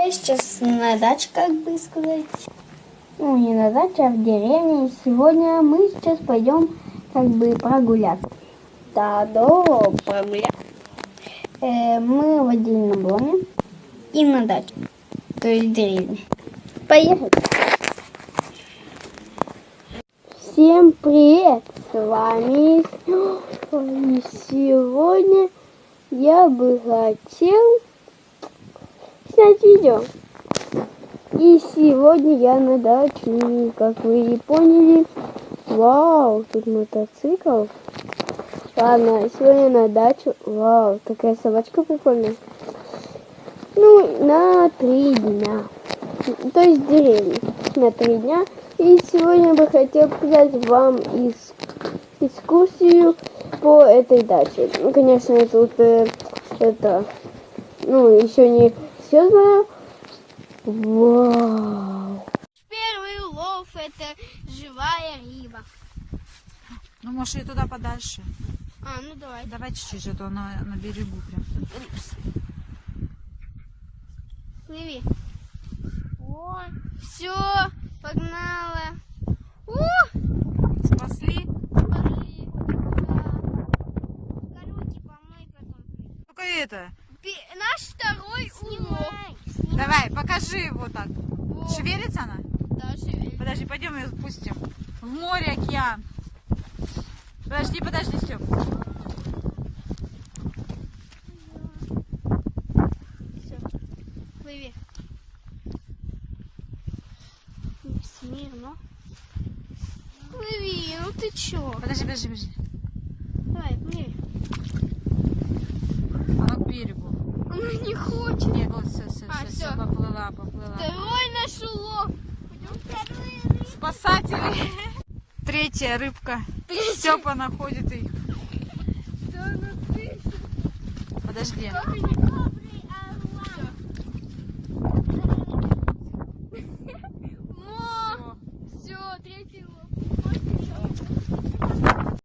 Я сейчас на даче, как бы сказать. Ну, не на даче, а в деревне. И сегодня мы сейчас пойдем как бы прогуляться. Да, прогуляться. Мы в отдельном доме и на даче, то есть в деревне. Поехали! Всем привет! С вами и сегодня я бы хотел снять видео. И сегодня я на даче, как вы и поняли. Вау, тут мотоцикл. Ладно, сегодня на дачу. Вау, такая собачка прикольная. Ну, на 3 дня. То есть в деревне. На 3 дня. И сегодня бы хотел показать вам экскурсию по этой даче. Ну, конечно, тут еще не все знаю. Вау! Первый улов — это живая рыба. Ну, может, и туда подальше. Ну давай. Давай чуть-чуть, а то на берегу прям. Плыви. О, все, погнала. Спасли? Пошли. Да. Руки помой потом. Только это. Наш второй улов. Давай, покажи его так. Во. Шевелится она? Да, шевелится. Подожди, пойдем ее спустим. В море, океан. Подожди, Степ. Все, плыви. Смирно. Плыви, ну ты чё? Подожди. Давай, плыви. Она к берегу. Она не хочет. Нет, вот все, всё. поплыла. Второй наш улов. Пойдем Спасатели. Третья рыбка. Степа находит их. Да, ну ты. Подожди. Как они